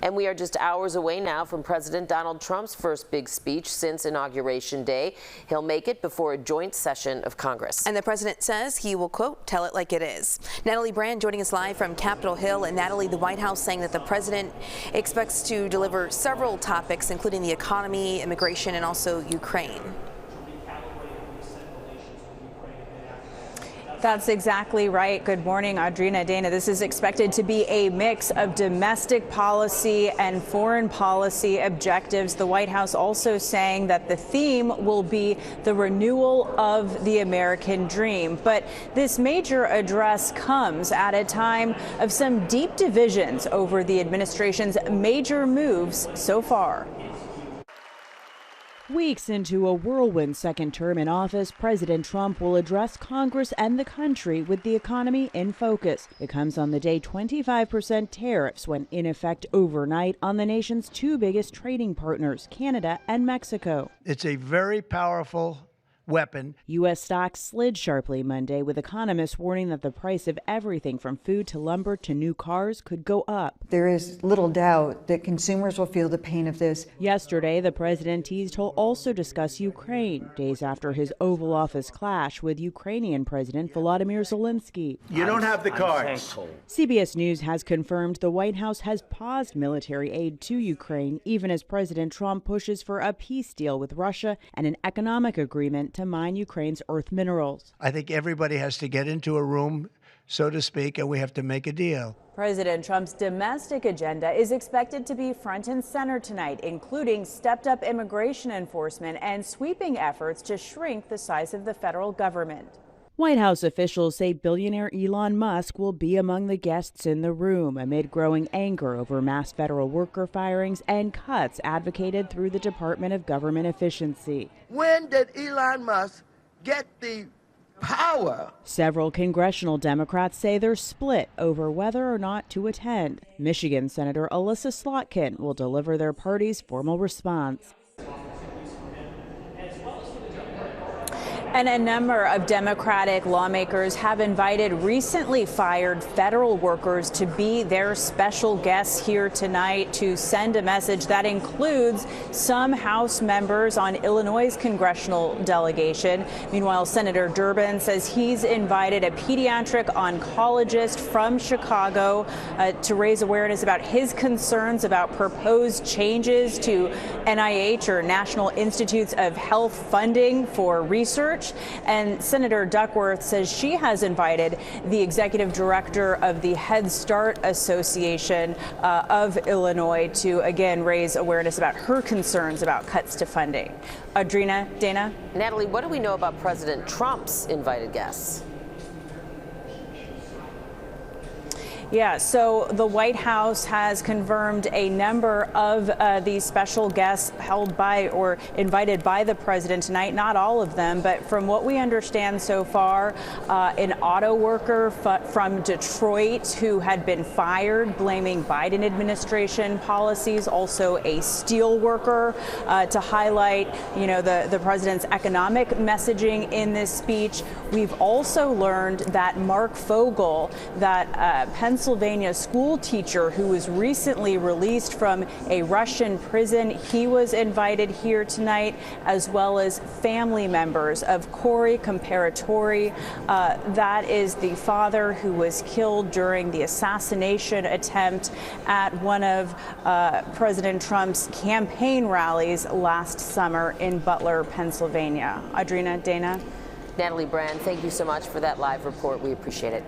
And we are just hours away now from President Donald Trump's first big speech since Inauguration Day. He'll make it before a joint session of Congress. And the president says he will, quote, tell it like it is. Natalie Brand joining us live from Capitol Hill. And Natalie, the White House saying that the president expects to deliver several topics, including the economy, immigration, and also Ukraine. That's exactly right. Good morning, Audrina, Dana. This is expected to be a mix of domestic policy and foreign policy objectives. The White House also saying that the theme will be the renewal of the American dream. But this major address comes at a time of some deep divisions over the administration's major moves so far. Weeks into a whirlwind second term in office, President Trump will address Congress and the country with the economy in focus. It comes on the day 25% tariffs went in effect overnight on the nation's two biggest trading partners, Canada and Mexico. It's a very powerful weapon. U.S. stocks slid sharply Monday, with economists warning that the price of everything from food to lumber to new cars could go up. There is little doubt that consumers will feel the pain of this. Yesterday, the president teased he'll also discuss Ukraine, days after his Oval Office clash with Ukrainian President Volodymyr Zelensky. You don't have the cards. CBS News has confirmed the White House has paused military aid to Ukraine, even as President Trump pushes for a peace deal with Russia and an economic agreement to mine Ukraine's earth minerals. I think everybody has to get into a room, so to speak, and we have to make a deal. President Trump's domestic agenda is expected to be front and center tonight, including stepped-up immigration enforcement and sweeping efforts to shrink the size of the federal government. White House officials say billionaire Elon Musk will be among the guests in the room amid growing anger over mass federal worker firings and cuts advocated through the Department of Government Efficiency. When did Elon Musk get the power? Several congressional Democrats say they're split over whether or not to attend. Michigan Senator Alyssa Slotkin will deliver their party's formal response. And a number of Democratic lawmakers have invited recently fired federal workers to be their special guests here tonight to send a message that includes some House members on Illinois' congressional delegation. Meanwhile, Senator Durbin says he's invited a pediatric oncologist from Chicago to raise awareness about his concerns about proposed changes to NIH, or National Institutes of Health, funding for research. And Senator Duckworth says she has invited the executive director of the Head Start Association of Illinois to again raise awareness about her concerns about cuts to funding. Audrina, Dana? Natalie, what do we know about President Trump's invited guests? Yeah, so the White House has confirmed a number of these special guests held by or invited by the president tonight. Not all of them, but from what we understand so far, an auto worker from Detroit who had been fired blaming Biden administration policies, also a steel worker, to highlight, the president's economic messaging in this speech. We've also learned that Mark Fogel, that Pennsylvania school teacher who was recently released from a Russian prison, he was invited here tonight, as well as family members of Corey Comparatori. That is the father who was killed during the assassination attempt at one of President Trump's campaign rallies last summer in Butler, Pennsylvania. Audrina, Dana? Natalie Brand, thank you so much for that live report. We appreciate it.